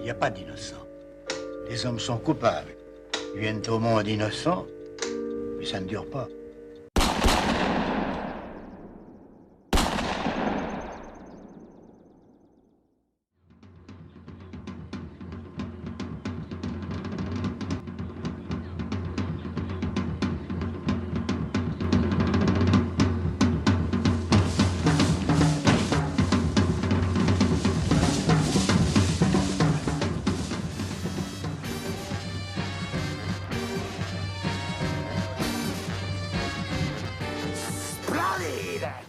n'y a pas d'innocents. Les hommes sont coupables. Ils viennent au monde innocents, mais ça ne dure pas.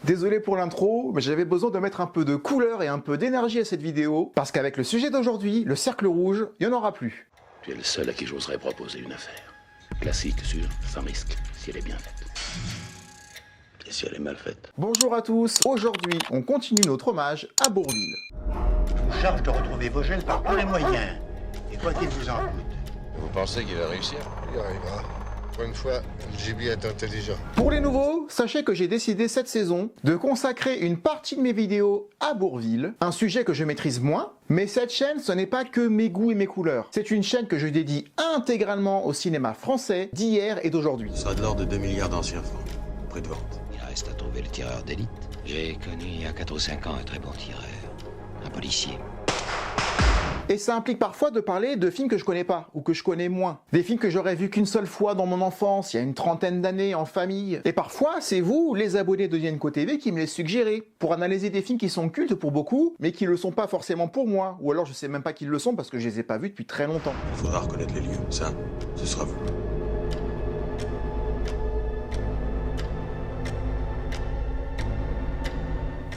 Désolé pour l'intro, mais j'avais besoin de mettre un peu de couleur et un peu d'énergie à cette vidéo, parce qu'avec le sujet d'aujourd'hui, le cercle rouge, il n'y en aura plus. Tu es le seul à qui j'oserais proposer une affaire. Classique, sûr, sans risque, si elle est bien faite. Et si elle est mal faite? Bonjour à tous, aujourd'hui on continue notre hommage à Bourvil. Je vous charge de retrouver vos gènes par tous les moyens. Et quoi qu'il vous en coûte. Vous pensez qu'il va réussir? Il y arrivera. Pour une fois, le gibier est intelligent. Pour les nouveaux, sachez que j'ai décidé cette saison de consacrer une partie de mes vidéos à Bourvil, un sujet que je maîtrise moins, mais cette chaîne ce n'est pas que mes goûts et mes couleurs. C'est une chaîne que je dédie intégralement au cinéma français d'hier et d'aujourd'hui. Ça a de l'ordre de 2 milliards d'anciens francs. Prix de vente. Il reste à trouver le tireur d'élite. J'ai connu il y a 4 ou 5 ans un très bon tireur. Un policier. Et ça implique parfois de parler de films que je connais pas, ou que je connais moins. Des films que j'aurais vus qu'une seule fois dans mon enfance, il y a une trentaine d'années, en famille. Et parfois, c'est vous, les abonnés de Dienco TV, qui me les suggérez, pour analyser des films qui sont cultes pour beaucoup, mais qui le sont pas forcément pour moi. Ou alors je sais même pas qu'ils le sont parce que je les ai pas vus depuis très longtemps. Il faudra reconnaître les lieux. Ça, ce sera vous.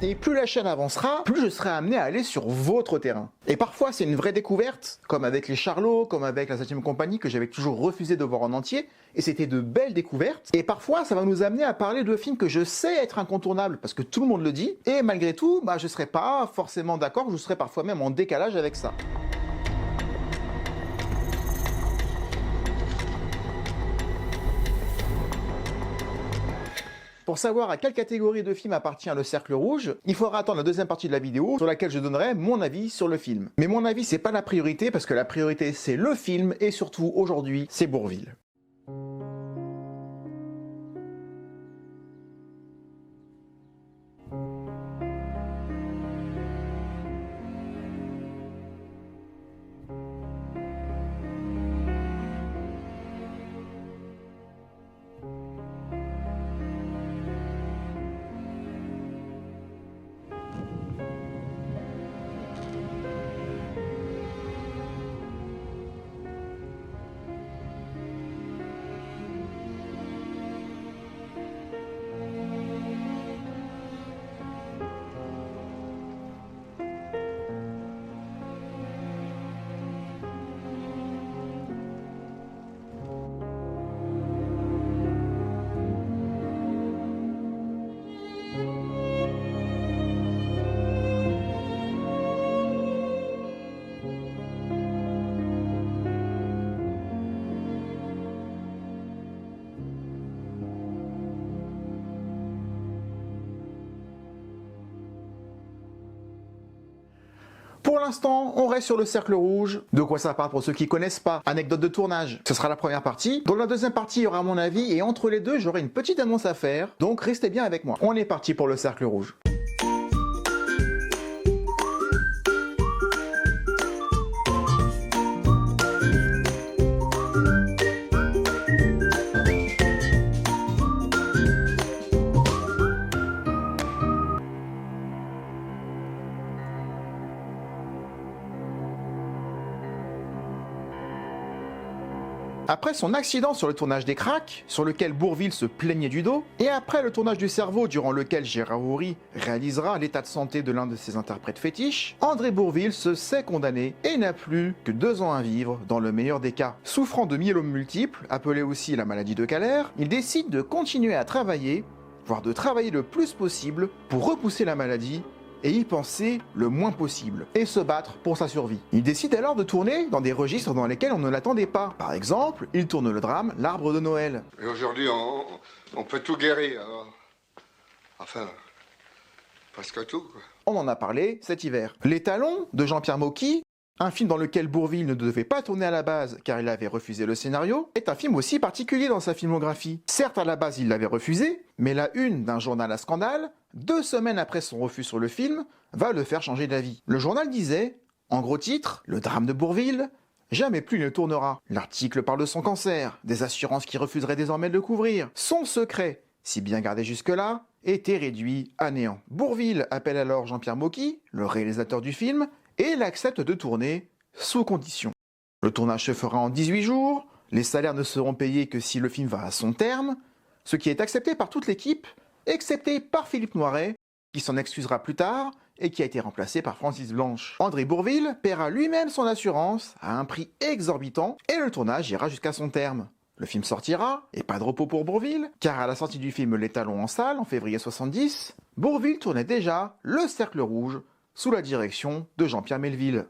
Et plus la chaîne avancera, plus je serai amené à aller sur votre terrain. Et parfois c'est une vraie découverte, comme avec les Charlots, comme avec la 7ème compagnie que j'avais toujours refusé de voir en entier, et c'était de belles découvertes. Et parfois ça va nous amener à parler de films que je sais être incontournables, parce que tout le monde le dit, et malgré tout, je serai pas forcément d'accord, je serai parfois même en décalage avec ça. Pour savoir à quelle catégorie de film appartient le cercle rouge, il faudra attendre la deuxième partie de la vidéo sur laquelle je donnerai mon avis sur le film. Mais mon avis c'est pas la priorité parce que la priorité c'est le film et surtout aujourd'hui c'est Bourvil. Pour l'instant, on reste sur le cercle rouge. De quoi ça parle pour ceux qui connaissent pas? Anecdote de tournage. Ce sera la première partie. Dans la deuxième partie, il y aura mon avis et entre les deux, j'aurai une petite annonce à faire. Donc restez bien avec moi. On est parti pour le cercle rouge. Après son accident sur le tournage des Cracks, sur lequel Bourvil se plaignait du dos, et après le tournage du Cerveau durant lequel Gérard Houry réalisera l'état de santé de l'un de ses interprètes fétiches, André Bourvil se sait condamné et n'a plus que 2 ans à vivre dans le meilleur des cas. Souffrant de myélome multiple, appelé aussi la maladie de Kaller, il décide de continuer à travailler, voire de travailler le plus possible pour repousser la maladie et y penser le moins possible, et se battre pour sa survie. Il décide alors de tourner dans des registres dans lesquels on ne l'attendait pas. Par exemple, il tourne le drame L'Arbre de Noël. Et aujourd'hui, on peut tout guérir. Alors. Enfin, presque tout, quoi. On en a parlé cet hiver. Les Talons de Jean-Pierre Mocky, un film dans lequel Bourvil ne devait pas tourner à la base car il avait refusé le scénario, est un film aussi particulier dans sa filmographie. Certes, à la base, il l'avait refusé, mais la une d'un journal à scandale, 2 semaines après son refus sur le film, va le faire changer d'avis. Le journal disait, en gros titre, le drame de Bourvil, jamais plus il ne tournera. L'article parle de son cancer, des assurances qui refuseraient désormais de le couvrir. Son secret, si bien gardé jusque-là, était réduit à néant. Bourvil appelle alors Jean-Pierre Mocky, le réalisateur du film, et il accepte de tourner sous condition. Le tournage se fera en 18 jours, les salaires ne seront payés que si le film va à son terme, ce qui est accepté par toute l'équipe, excepté par Philippe Noiret, qui s'en excusera plus tard et qui a été remplacé par Francis Blanche. André Bourvil paiera lui-même son assurance à un prix exorbitant et le tournage ira jusqu'à son terme. Le film sortira, et pas de repos pour Bourvil, car à la sortie du film Les Talons en salle, en février 70, Bourvil tournait déjà Le Cercle Rouge, sous la direction de Jean-Pierre Melville.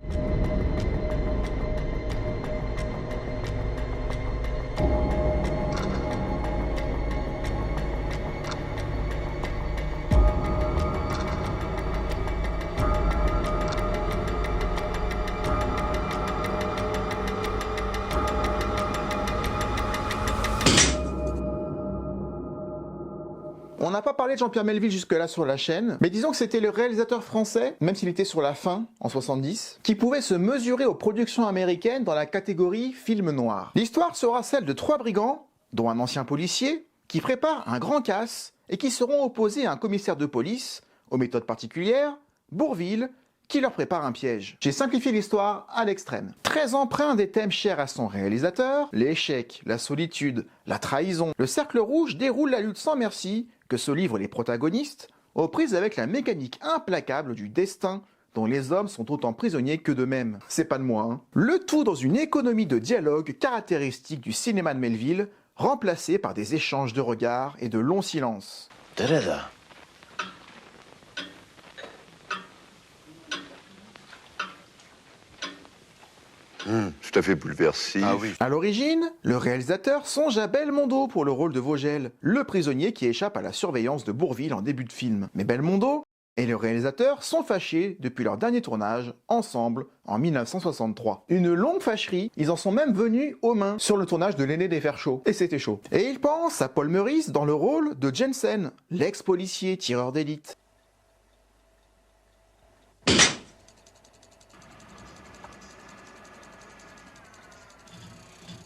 On n'a pas parlé de Jean-Pierre Melville jusque-là sur la chaîne, mais disons que c'était le réalisateur français, même s'il était sur la fin, en 70, qui pouvait se mesurer aux productions américaines dans la catégorie film noir. L'histoire sera celle de 3 brigands, dont un ancien policier, qui préparent un grand casse et qui seront opposés à un commissaire de police, aux méthodes particulières, Bourvil, qui leur prépare un piège. J'ai simplifié l'histoire à l'extrême. Très empreint des thèmes chers à son réalisateur, l'échec, la solitude, la trahison, le Cercle Rouge déroule la lutte sans merci que se livrent les protagonistes, aux prises avec la mécanique implacable du destin dont les hommes sont autant prisonniers que d'eux-mêmes. C'est pas de moi, hein. Le tout dans une économie de dialogue caractéristique du cinéma de Melville, remplacée par des échanges de regards et de longs silences. Teresa. Tout à fait bouleversé. Ah oui. À l'origine, le réalisateur songe à Belmondo pour le rôle de Vogel, le prisonnier qui échappe à la surveillance de Bourvil en début de film. Mais Belmondo et le réalisateur sont fâchés depuis leur dernier tournage, ensemble, en 1963. Une longue fâcherie, ils en sont même venus aux mains sur le tournage de L'aîné des fers chauds. Et c'était chaud. Et ils pensent à Paul Meurice dans le rôle de Jensen, l'ex-policier tireur d'élite.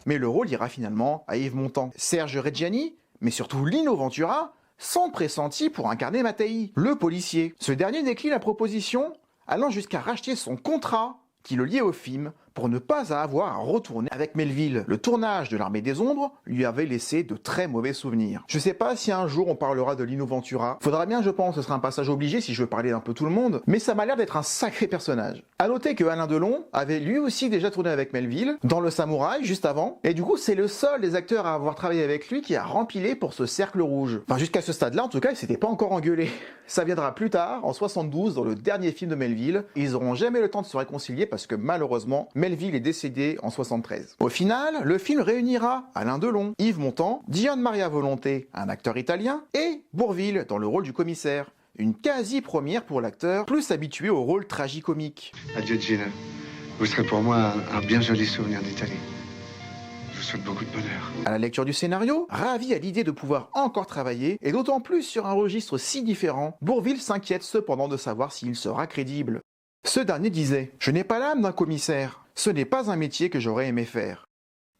Mais le rôle ira finalement à Yves Montand. Serge Reggiani, mais surtout Lino Ventura, sont pressentis pour incarner Mattei, le policier. Ce dernier décline la proposition, allant jusqu'à racheter son contrat qui le liait au film pour ne pas avoir à retourner avec Melville. Le tournage de l'Armée des Ombres lui avait laissé de très mauvais souvenirs. Je sais pas si un jour on parlera de Lino Ventura. Faudra bien, je pense, ce sera un passage obligé si je veux parler d'un peu tout le monde, mais ça m'a l'air d'être un sacré personnage. A noter que Alain Delon avait lui aussi déjà tourné avec Melville, dans Le Samouraï, juste avant, et du coup c'est le seul des acteurs à avoir travaillé avec lui qui a rempilé pour ce Cercle Rouge. Enfin jusqu'à ce stade-là, en tout cas, il s'était pas encore engueulé. Ça viendra plus tard, en 72, dans le dernier film de Melville. Ils auront jamais le temps de se réconcilier parce que malheureusement, Melville est décédé en 73. Au final, le film réunira Alain Delon, Yves Montand, Diane Maria Volonté, un acteur italien, et Bourvil dans le rôle du commissaire. Une quasi-première pour l'acteur, plus habitué au rôle tragicomique. Adieu Gina. Vous serez pour moi un bien joli souvenir d'Italie. Je vous souhaite beaucoup de bonheur. À la lecture du scénario, ravi à l'idée de pouvoir encore travailler, et d'autant plus sur un registre si différent, Bourvil s'inquiète cependant de savoir s'il sera crédible. Ce dernier disait « Je n'ai pas l'âme d'un commissaire. Ce n'est pas un métier que j'aurais aimé faire.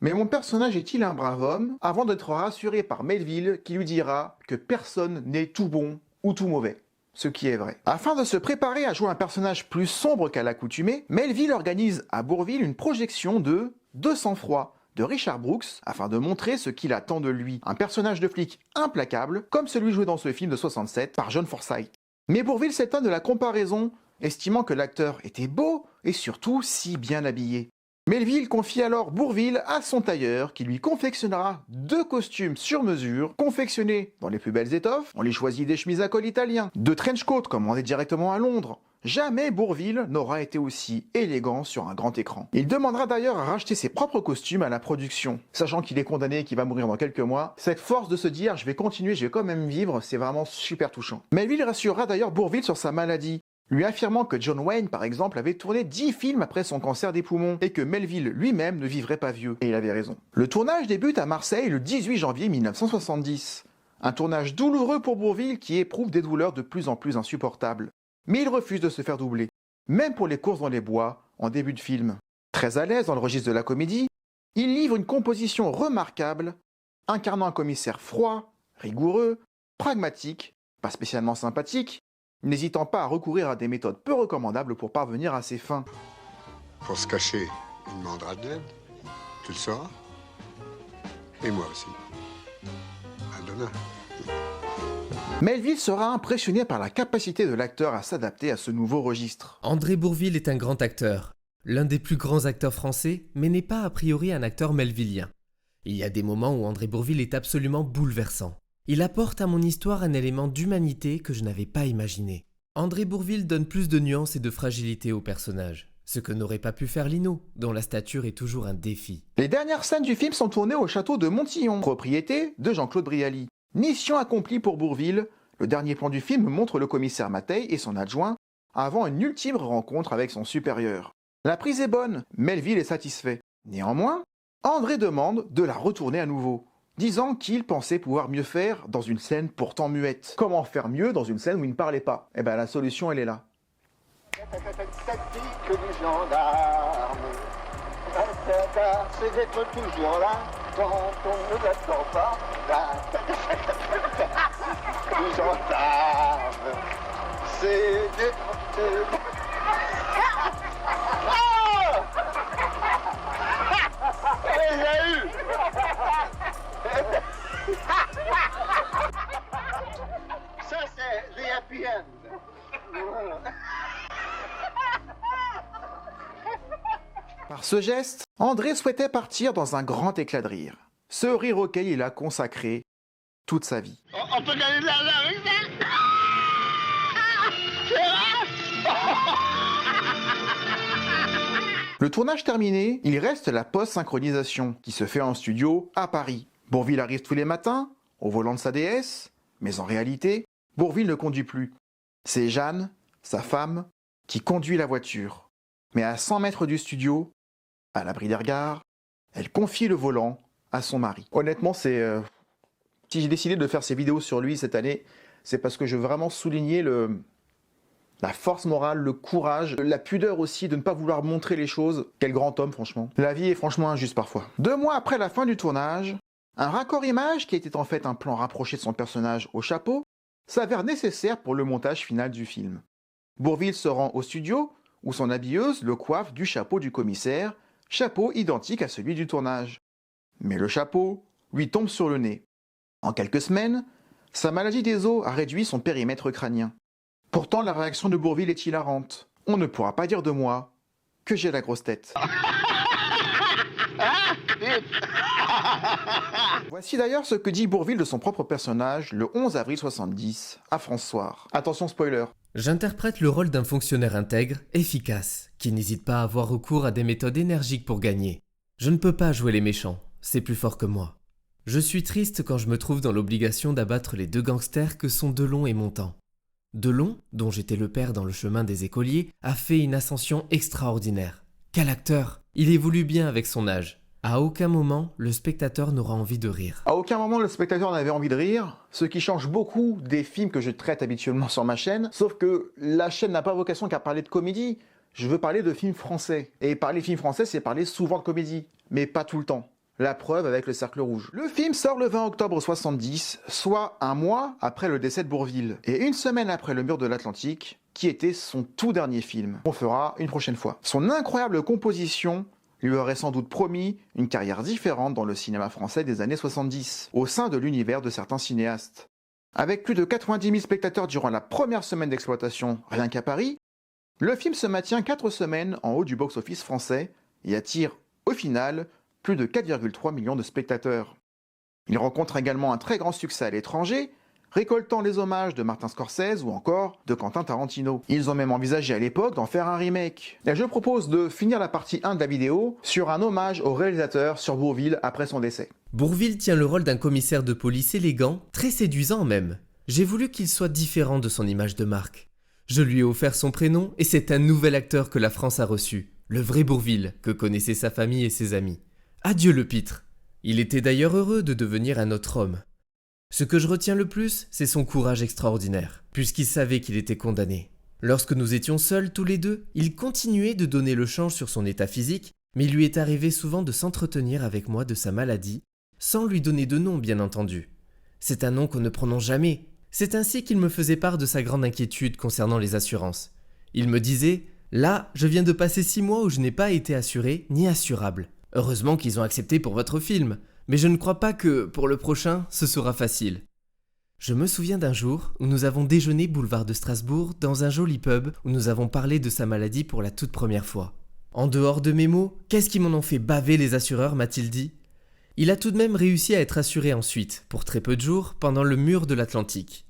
Mais mon personnage est-il un brave homme ?» avant d'être rassuré par Melville qui lui dira que personne n'est tout bon ou tout mauvais. Ce qui est vrai. Afin de se préparer à jouer un personnage plus sombre qu'à l'accoutumée, Melville organise à Bourvil une projection de De sang-froid de Richard Brooks afin de montrer ce qu'il attend de lui. Un personnage de flic implacable comme celui joué dans ce film de 67 par John Forsythe. Mais Bourvil s'étonne de la comparaison, estimant que l'acteur était beau et surtout si bien habillé. Melville confie alors Bourvil à son tailleur qui lui confectionnera 2 costumes sur mesure, confectionnés dans les plus belles étoffes. On les choisit des chemises à col italiens, 2 trenchcoats commandés directement à Londres. Jamais Bourvil n'aura été aussi élégant sur un grand écran. Il demandera d'ailleurs à racheter ses propres costumes à la production. Sachant qu'il est condamné et qu'il va mourir dans quelques mois, cette force de se dire « je vais continuer, je vais quand même vivre », c'est vraiment super touchant. Melville rassurera d'ailleurs Bourvil sur sa maladie, lui affirmant que John Wayne, par exemple, avait tourné 10 films après son cancer des poumons et que Melville lui-même ne vivrait pas vieux. Et il avait raison. Le tournage débute à Marseille le 18 janvier 1970. Un tournage douloureux pour Bourvil qui éprouve des douleurs de plus en plus insupportables. Mais il refuse de se faire doubler, même pour les courses dans les bois en début de film. Très à l'aise dans le registre de la comédie, il livre une composition remarquable, incarnant un commissaire froid, rigoureux, pragmatique, pas spécialement sympathique, n'hésitant pas à recourir à des méthodes peu recommandables pour parvenir à ses fins. Pour se cacher, il demandera de l'aide. Tu le sauras. Et moi aussi. À demain. Melville sera impressionné par la capacité de l'acteur à s'adapter à ce nouveau registre. André Bourvil est un grand acteur, l'un des plus grands acteurs français, mais n'est pas a priori un acteur melvillien. Il y a des moments où André Bourvil est absolument bouleversant. Il apporte à mon histoire un élément d'humanité que je n'avais pas imaginé. André Bourvil donne plus de nuances et de fragilité au personnage, ce que n'aurait pas pu faire Lino, dont la stature est toujours un défi. Les dernières scènes du film sont tournées au château de Montillon, propriété de Jean-Claude Brialy. Mission accomplie pour Bourvil, le dernier plan du film montre le commissaire Mateille et son adjoint avant une ultime rencontre avec son supérieur. La prise est bonne, Melville est satisfait. Néanmoins, André demande de la retourner à nouveau, disant qu'il pensait pouvoir mieux faire dans une scène pourtant muette. Comment faire mieux dans une scène où il ne parlait pas? Eh ben la solution elle est là. Tactique du gendarme. C'est d'être toujours là quand on ne l'attend pas. Du gendarme. C'est d'être... Elle les a eus. Ça c'est les happy end. Par ce geste, André souhaitait partir dans un grand éclat de rire. Ce rire auquel il a consacré toute sa vie. On peut gagner de l'argent avec ça. C'est vrai. Le tournage terminé, il reste la post-synchronisation qui se fait en studio à Paris. Bourvil arrive tous les matins, au volant de sa DS, mais en réalité, Bourvil ne conduit plus. C'est Jeanne, sa femme, qui conduit la voiture. Mais à 100 mètres du studio, à l'abri des regards, elle confie le volant à son mari. Honnêtement, si j'ai décidé de faire ces vidéos sur lui cette année, c'est parce que je veux vraiment souligner la force morale, le courage, la pudeur aussi de ne pas vouloir montrer les choses. Quel grand homme, franchement. La vie est franchement injuste parfois. 2 mois après la fin du tournage, un raccord image, qui était en fait un plan rapproché de son personnage au chapeau, s'avère nécessaire pour le montage final du film. Bourvil se rend au studio, où son habilleuse le coiffe du chapeau du commissaire, chapeau identique à celui du tournage. Mais le chapeau lui tombe sur le nez. En quelques semaines, sa maladie des os a réduit son périmètre crânien. Pourtant, la réaction de Bourvil est hilarante. On ne pourra pas dire de moi que j'ai la grosse tête. Voici d'ailleurs ce que dit Bourvil de son propre personnage le 11 avril 70 à François. Attention spoiler. J'interprète le rôle d'un fonctionnaire intègre, efficace, qui n'hésite pas à avoir recours à des méthodes énergiques pour gagner. Je ne peux pas jouer les méchants, c'est plus fort que moi. Je suis triste quand je me trouve dans l'obligation d'abattre les 2 gangsters que sont Delon et Montand. Delon, dont j'étais le père dans Le chemin des écoliers, a fait une ascension extraordinaire. Quel acteur! Il évolue bien avec son âge. À aucun moment, le spectateur n'aura envie de rire. À aucun moment, le spectateur n'avait envie de rire, ce qui change beaucoup des films que je traite habituellement sur ma chaîne, sauf que la chaîne n'a pas vocation qu'à parler de comédie. Je veux parler de films français. Et parler de films français, c'est parler souvent de comédie, mais pas tout le temps. La preuve avec Le Cercle Rouge. Le film sort le 20 octobre 70, soit un mois après le décès de Bourvil, et une semaine après Le Mur de l'Atlantique, qui était son tout dernier film. On fera une prochaine fois. Son incroyable composition lui aurait sans doute promis une carrière différente dans le cinéma français des années 70, au sein de l'univers de certains cinéastes. Avec plus de 90 000 spectateurs durant la première semaine d'exploitation, rien qu'à Paris, le film se maintient 4 semaines en haut du box-office français et attire, au final, plus de 4,3 millions de spectateurs. Il rencontre également un très grand succès à l'étranger, récoltant les hommages de Martin Scorsese ou encore de Quentin Tarantino. Ils ont même envisagé à l'époque d'en faire un remake. Et je propose de finir la partie 1 de la vidéo sur un hommage au réalisateur sur Bourvil après son décès. Bourvil tient le rôle d'un commissaire de police élégant, très séduisant même. J'ai voulu qu'il soit différent de son image de marque. Je lui ai offert son prénom et c'est un nouvel acteur que la France a reçu, le vrai Bourvil, que connaissait sa famille et ses amis. Adieu le pitre. Il était d'ailleurs heureux de devenir un autre homme. Ce que je retiens le plus, c'est son courage extraordinaire, puisqu'il savait qu'il était condamné. Lorsque nous étions seuls tous les deux, il continuait de donner le change sur son état physique, mais il lui est arrivé souvent de s'entretenir avec moi de sa maladie, sans lui donner de nom bien entendu. C'est un nom qu'on ne prononce jamais. C'est ainsi qu'il me faisait part de sa grande inquiétude concernant les assurances. Il me disait « Là, je viens de passer 6 mois où je n'ai pas été assuré ni assurable. Heureusement qu'ils ont accepté pour votre film, mais je ne crois pas que, pour le prochain, ce sera facile. » Je me souviens d'un jour où nous avons déjeuné boulevard de Strasbourg dans un joli pub où nous avons parlé de sa maladie pour la toute première fois. En dehors de mes mots, qu'est-ce qui m'en ont fait baver les assureurs, m'a-t-il dit. Il a tout de même réussi à être assuré ensuite, pour très peu de jours, pendant le mur de l'Atlantique.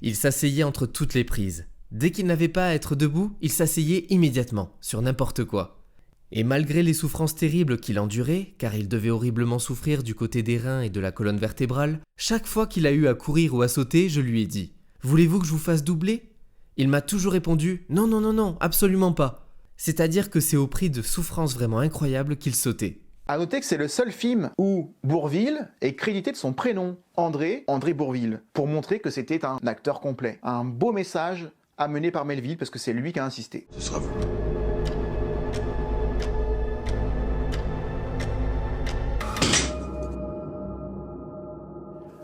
Il s'asseyait entre toutes les prises. Dès qu'il n'avait pas à être debout, il s'asseyait immédiatement, sur n'importe quoi. Et malgré les souffrances terribles qu'il endurait, car il devait horriblement souffrir du côté des reins et de la colonne vertébrale, chaque fois qu'il a eu à courir ou à sauter, je lui ai dit « Voulez-vous que je vous fasse doubler ?» Il m'a toujours répondu « Non, non, non, non, absolument pas !» C'est-à-dire que c'est au prix de souffrances vraiment incroyables qu'il sautait. A noter que c'est le seul film où Bourvil est crédité de son prénom, André Bourvil, pour montrer que c'était un acteur complet. Un beau message amené par Melville, parce que c'est lui qui a insisté. Ce sera vous.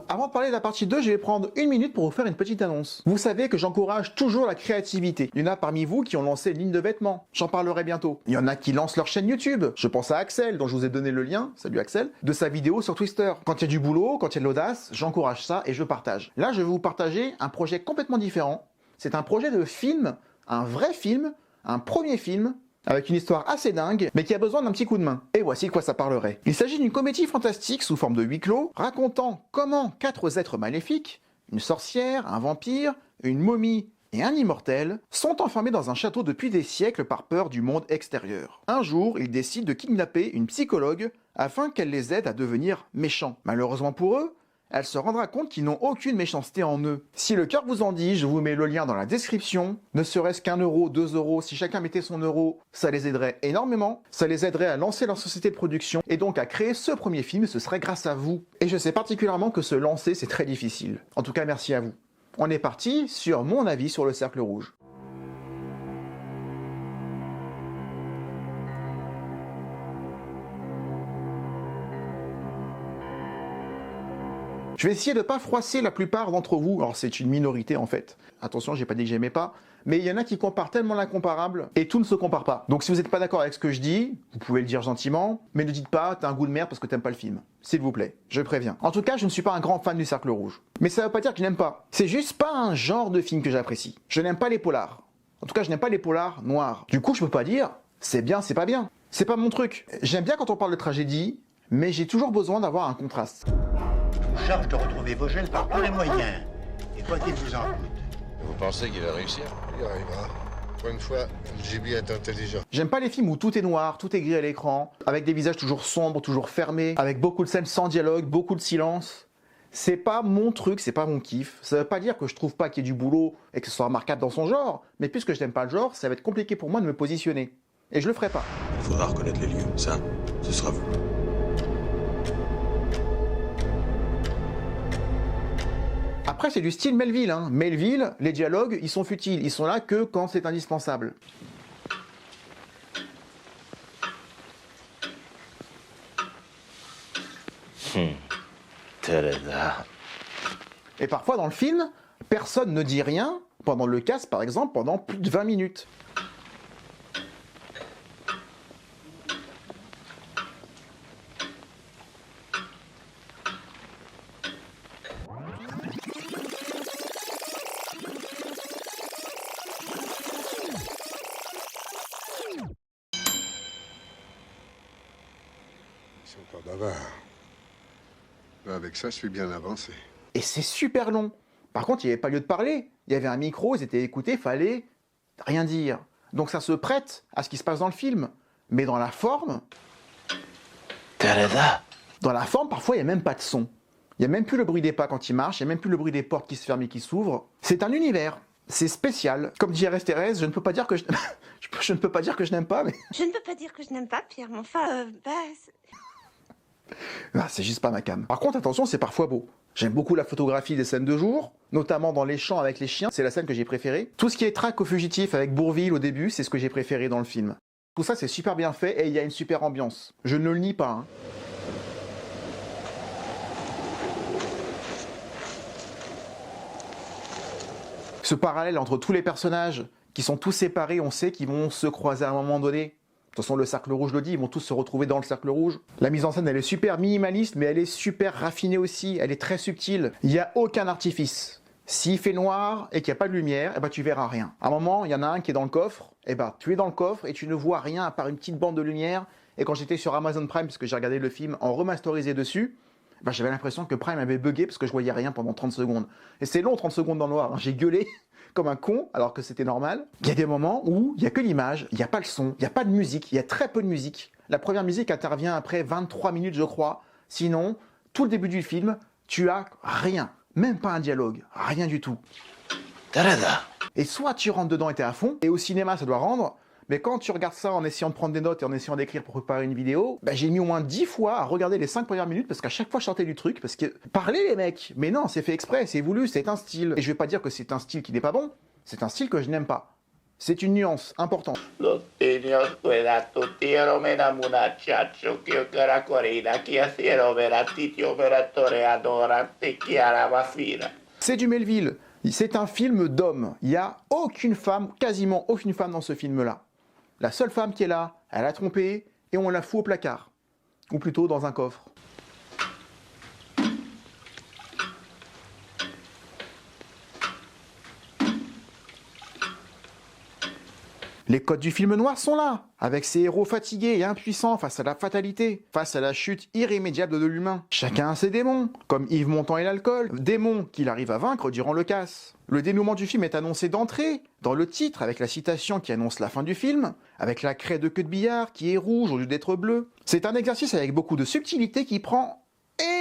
Avant de parler de la partie 2, je vais prendre 1 minute pour vous faire une petite annonce. Vous savez que j'encourage toujours la créativité. Il y en a parmi vous qui ont lancé une ligne de vêtements. J'en parlerai bientôt. Il y en a qui lancent leur chaîne YouTube. Je pense à Axel, dont je vous ai donné le lien, salut Axel, de sa vidéo sur Twister. Quand il y a du boulot, quand il y a de l'audace, j'encourage ça et je partage. Là, je vais vous partager un projet complètement différent. C'est un projet de film, un vrai film, un premier film, avec une histoire assez dingue, mais qui a besoin d'un petit coup de main. Et voici de quoi ça parlerait. Il s'agit d'une comédie fantastique sous forme de huis clos, racontant comment 4 êtres maléfiques, une sorcière, un vampire, une momie et un immortel, sont enfermés dans un château depuis des siècles par peur du monde extérieur. Un jour, ils décident de kidnapper une psychologue afin qu'elle les aide à devenir méchants. Malheureusement pour eux, elle se rendra compte qu'ils n'ont aucune méchanceté en eux. Si le cœur vous en dit, je vous mets le lien dans la description. Ne serait-ce qu'1 euro, 2 euros, si chacun mettait son euro, ça les aiderait énormément. Ça les aiderait à lancer leur société de production et donc à créer ce premier film, ce serait grâce à vous. Et je sais particulièrement que se lancer, c'est très difficile. En tout cas, merci à vous. On est parti sur mon avis sur le Cercle Rouge. Je vais essayer de ne pas froisser la plupart d'entre vous, alors c'est une minorité en fait. Attention, j'ai pas dit que j'aimais pas, mais il y en a qui comparent tellement l'incomparable, et tout ne se compare pas. Donc si vous n'êtes pas d'accord avec ce que je dis, vous pouvez le dire gentiment, mais ne dites pas t'as un goût de merde parce que t'aimes pas le film. S'il vous plaît, je préviens. En tout cas, je ne suis pas un grand fan du Cercle Rouge. Mais ça veut pas dire que je n'aime pas. C'est juste pas un genre de film que j'apprécie. Je n'aime pas les polars. En tout cas, je n'aime pas les polars noirs. Du coup, je peux pas dire c'est bien, c'est pas bien. C'est pas mon truc. J'aime bien quand on parle de tragédie, mais j'ai toujours besoin d'avoir un contraste. Je vous charge de retrouver vos gènes par tous les moyens. Et quoi qu'il vous en coûte. Vous pensez qu'il va réussir? Il y arrivera. Pour une fois, le GB est intelligent. J'aime pas les films où tout est noir, tout est gris à l'écran, avec des visages toujours sombres, toujours fermés, avec beaucoup de scènes sans dialogue, beaucoup de silence. C'est pas mon truc, c'est pas mon kiff. Ça veut pas dire que je trouve pas qu'il y ait du boulot et que ce soit remarquable dans son genre, mais puisque je n'aime pas le genre, ça va être compliqué pour moi de me positionner. Et je le ferai pas. Il faudra reconnaître les lieux. Ça, ce sera vous. Après, c'est du style Melville. Hein. Melville, les dialogues, ils sont futiles. Ils sont là que quand c'est indispensable. Et parfois, dans le film, personne ne dit rien pendant le casse, par exemple, pendant plus de 20 minutes. Ils sont pas bavards. Là, avec ça, je suis bien avancé. Et c'est super long. Par contre, il n'y avait pas lieu de parler. Il y avait un micro, ils étaient écoutés, fallait rien dire. Donc ça se prête à ce qui se passe dans le film. Mais dans la forme... Dans la forme, parfois, il n'y a même pas de son. Il n'y a même plus le bruit des pas quand ils marchent, il n'y a même plus le bruit des portes qui se ferment et qui s'ouvrent. C'est un univers. C'est spécial. Comme dirait Thérèse, je ne peux pas dire que je ne peux pas dire que je n'aime pas, mais... Je ne peux pas dire que je n'aime pas Pierre, mais enfin, Ah, c'est juste pas ma came. Par contre, attention, c'est parfois beau. J'aime beaucoup la photographie des scènes de jour, notamment dans les champs avec les chiens, c'est la scène que j'ai préférée. Tout ce qui est traque aux fugitifs avec Bourvil au début, c'est ce que j'ai préféré dans le film. Tout ça, c'est super bien fait et il y a une super ambiance. Je ne le nie pas, hein. Ce parallèle entre tous les personnages qui sont tous séparés, on sait qu'ils vont se croiser à un moment donné. De toute façon, le cercle rouge le dit, ils vont tous se retrouver dans le cercle rouge. La mise en scène, elle est super minimaliste, mais elle est super raffinée aussi, elle est très subtile. Il n'y a aucun artifice. S'il fait noir et qu'il n'y a pas de lumière, eh ben, tu verras rien. À un moment, il y en a un qui est dans le coffre, eh ben, tu es dans le coffre et tu ne vois rien à part une petite bande de lumière. Et quand j'étais sur Amazon Prime, parce que j'ai regardé le film en remasterisé dessus, ben, j'avais l'impression que Prime avait bugué parce que je voyais rien pendant 30 secondes. Et c'est long, 30 secondes dans le noir, hein. J'ai gueulé comme un con, alors que c'était normal. Il y a des moments où il n'y a que l'image, il n'y a pas le son, il n'y a pas de musique, il y a très peu de musique. La première musique intervient après 23 minutes, je crois. Sinon, tout le début du film, tu as rien. Même pas un dialogue, rien du tout. Tarada. Et soit tu rentres dedans et t'es à fond, et au cinéma ça doit rendre, mais quand tu regardes ça en essayant de prendre des notes et en essayant d'écrire pour préparer une vidéo, bah j'ai mis au moins 10 fois à regarder les 5 premières minutes parce qu'à chaque fois je sortais du truc, parce que parlez les mecs, mais non, c'est fait exprès, c'est voulu, c'est un style. Et je vais pas dire que c'est un style qui n'est pas bon, c'est un style que je n'aime pas. C'est une nuance importante. Los niños tuvieron una muchacho que era corina, que hicieron ver titio ver toreadora, te quiera vacina. C'est du Melville, c'est un film d'homme. Il n'y a aucune femme, quasiment aucune femme dans ce film-là. La seule femme qui est là, elle a trompé et on la fout au placard. Ou plutôt dans un coffre. Les codes du film noir sont là, avec ces héros fatigués et impuissants face à la fatalité, face à la chute irrémédiable de l'humain. Chacun a ses démons, comme Yves Montand et l'alcool, démons qu'il arrive à vaincre durant le casse. Le dénouement du film est annoncé d'entrée, dans le titre, avec la citation qui annonce la fin du film, avec la craie de queue de billard qui est rouge au lieu d'être bleue. C'est un exercice avec beaucoup de subtilité qui prend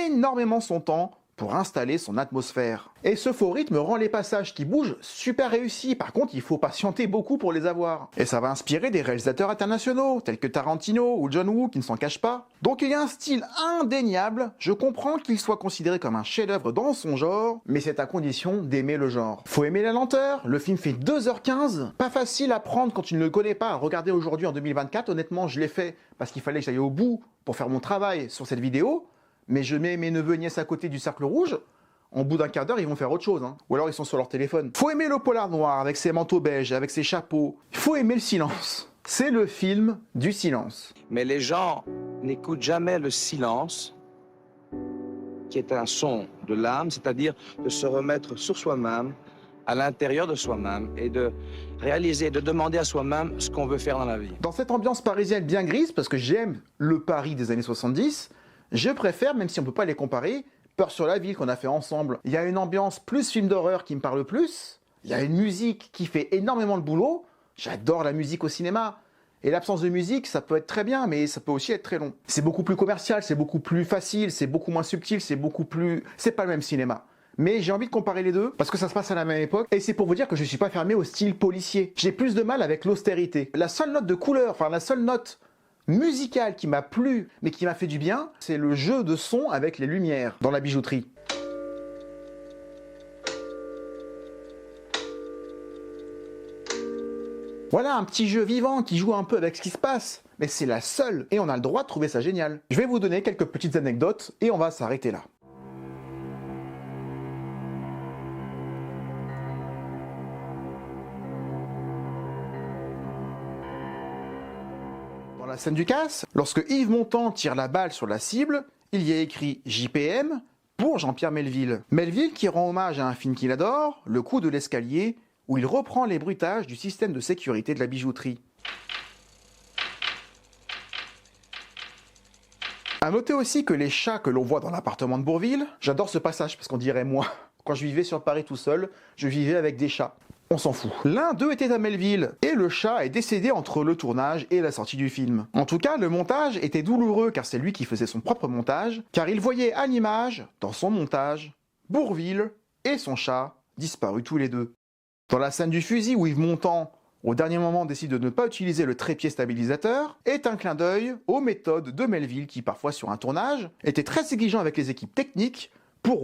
énormément son temps pour installer son atmosphère. Et ce faux rythme rend les passages qui bougent super réussis. Par contre, il faut patienter beaucoup pour les avoir. Et ça va inspirer des réalisateurs internationaux, tels que Tarantino ou John Woo, qui ne s'en cachent pas. Donc il y a un style indéniable. Je comprends qu'il soit considéré comme un chef-d'œuvre dans son genre, mais c'est à condition d'aimer le genre. Faut aimer la lenteur. Le film fait 2h15. Pas facile à prendre quand tu ne le connais pas. À regarder aujourd'hui en 2024, honnêtement, je l'ai fait parce qu'il fallait que j'aille au bout pour faire mon travail sur cette vidéo. Mais je mets mes neveux et nièces à côté du cercle rouge, en bout d'un quart d'heure, ils vont faire autre chose. Hein. Ou alors ils sont sur leur téléphone. Faut aimer le polar noir, avec ses manteaux beiges, avec ses chapeaux. Faut aimer le silence. C'est le film du silence. Mais les gens n'écoutent jamais le silence, qui est un son de l'âme, c'est-à-dire de se remettre sur soi-même, à l'intérieur de soi-même, et de réaliser, de demander à soi-même ce qu'on veut faire dans la vie. Dans cette ambiance parisienne bien grise, parce que j'aime le Paris des années 70, je préfère, même si on ne peut pas les comparer, Peur sur la ville qu'on a fait ensemble. Il y a une ambiance plus film d'horreur qui me parle plus. Il y a une musique qui fait énormément le boulot. J'adore la musique au cinéma. Et l'absence de musique, ça peut être très bien, mais ça peut aussi être très long. C'est beaucoup plus commercial, c'est beaucoup plus facile, c'est beaucoup moins subtil, c'est beaucoup plus... C'est pas le même cinéma. Mais j'ai envie de comparer les deux, parce que ça se passe à la même époque, et c'est pour vous dire que je suis pas fermé au style policier. J'ai plus de mal avec l'austérité. La seule note de couleur, enfin la seule note musicale qui m'a plu, mais qui m'a fait du bien, c'est le jeu de son avec les lumières dans la bijouterie. Voilà un petit jeu vivant qui joue un peu avec ce qui se passe, mais c'est la seule, et on a le droit de trouver ça génial. Je vais vous donner quelques petites anecdotes, et on va s'arrêter là. Dans la scène du casse, lorsque Yves Montand tire la balle sur la cible, il y a écrit JPM pour Jean-Pierre Melville. Melville qui rend hommage à un film qu'il adore, Le Coup de l'escalier, où il reprend les bruitages du système de sécurité de la bijouterie. A noter aussi que les chats que l'on voit dans l'appartement de Bourvil, j'adore ce passage parce qu'on dirait moi. Quand je vivais sur Paris tout seul, je vivais avec des chats. On s'en fout. L'un d'eux était à Melville, et le chat est décédé entre le tournage et la sortie du film. En tout cas, le montage était douloureux car c'est lui qui faisait son propre montage, car il voyait à l'image, dans son montage, Bourvil et son chat disparus tous les deux. Dans la scène du fusil où Yves Montand, au dernier moment, décide de ne pas utiliser le trépied stabilisateur, est un clin d'œil aux méthodes de Melville qui, parfois sur un tournage, était très exigeant avec les équipes techniques pour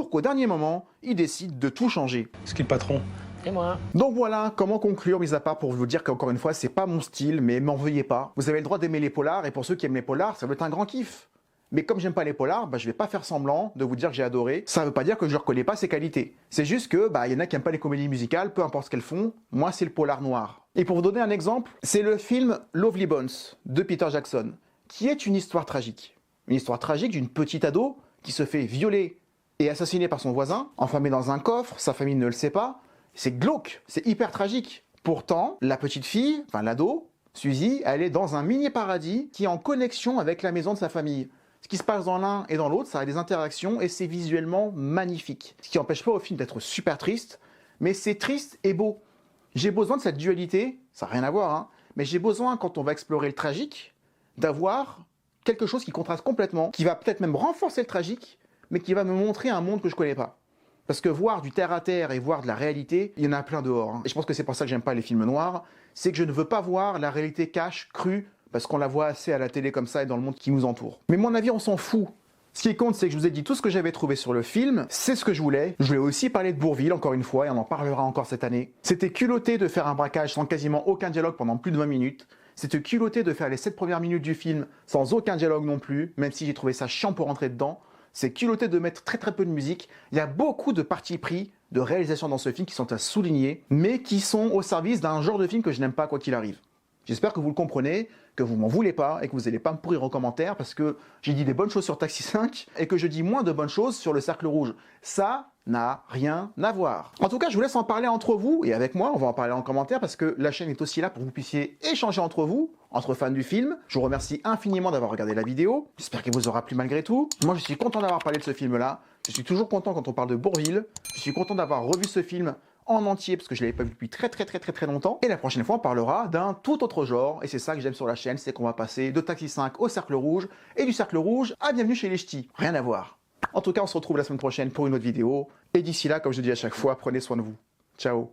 qu'au dernier moment, il décide de tout changer. C'est qui le patron? C'est moi. Donc voilà, comment conclure, mis à part pour vous dire qu'encore une fois, c'est pas mon style, mais m'en veuillez pas. Vous avez le droit d'aimer les polars, et pour ceux qui aiment les polars, ça va être un grand kiff. Mais comme j'aime pas les polars, je vais pas faire semblant de vous dire que j'ai adoré. Ça veut pas dire que je reconnais pas ses qualités. C'est juste que, y en a qui aiment pas les comédies musicales, peu importe ce qu'elles font. Moi, c'est le polar noir. Et pour vous donner un exemple, c'est le film Lovely Bones de Peter Jackson, qui est une histoire tragique. Une histoire tragique d'une petite ado qui se fait violer et assassiner par son voisin, enfermé dans un coffre, sa famille ne le sait pas. C'est glauque, c'est hyper tragique. Pourtant, la petite fille, l'ado, Suzy, elle est dans un mini paradis qui est en connexion avec la maison de sa famille. Ce qui se passe dans l'un et dans l'autre, ça a des interactions et c'est visuellement magnifique. Ce qui n'empêche pas au film d'être super triste, mais c'est triste et beau. J'ai besoin de cette dualité, ça n'a rien à voir, mais j'ai besoin, quand on va explorer le tragique, d'avoir quelque chose qui contraste complètement, qui va peut-être même renforcer le tragique, mais qui va me montrer un monde que je connais pas. Parce que voir du terre-à-terre et voir de la réalité, il y en a plein dehors. Et je pense que c'est pour ça que j'aime pas les films noirs, c'est que je ne veux pas voir la réalité cash, crue, parce qu'on la voit assez à la télé comme ça et dans le monde qui nous entoure. Mais mon avis, on s'en fout. Ce qui compte, c'est que je vous ai dit tout ce que j'avais trouvé sur le film, c'est ce que je voulais. Je voulais aussi parler de Bourvil, encore une fois, et on en parlera encore cette année. C'était culotté de faire un braquage sans quasiment aucun dialogue pendant plus de 20 minutes. C'était culotté de faire les 7 premières minutes du film sans aucun dialogue non plus, même si j'ai trouvé ça chiant pour rentrer dedans. C'est culotté de mettre très peu de musique. Il y a beaucoup de partis pris, de réalisation dans ce film qui sont à souligner, mais qui sont au service d'un genre de film que je n'aime pas quoi qu'il arrive. J'espère que vous le comprenez, que vous m'en voulez pas et que vous n'allez pas me pourrir en commentaire parce que j'ai dit des bonnes choses sur Taxi 5 et que je dis moins de bonnes choses sur le Cercle Rouge. Ça n'a rien à voir. En tout cas, je vous laisse en parler entre vous et avec moi, on va en parler en commentaire parce que la chaîne est aussi là pour que vous puissiez échanger entre vous, entre fans du film. Je vous remercie infiniment d'avoir regardé la vidéo. J'espère qu'elle vous aura plu malgré tout. Moi, je suis content d'avoir parlé de ce film-là. Je suis toujours content quand on parle de Bourvil. Je suis content d'avoir revu ce film en entier parce que je ne l'avais pas vu depuis très longtemps. Et la prochaine fois, on parlera d'un tout autre genre. Et c'est ça que j'aime sur la chaîne, c'est qu'on va passer de Taxi 5 au Cercle Rouge et du Cercle Rouge à Bienvenue chez les Ch'tis. Rien à voir. En tout cas, on se retrouve la semaine prochaine pour une autre vidéo. Et d'ici là, comme je dis à chaque fois, prenez soin de vous. Ciao.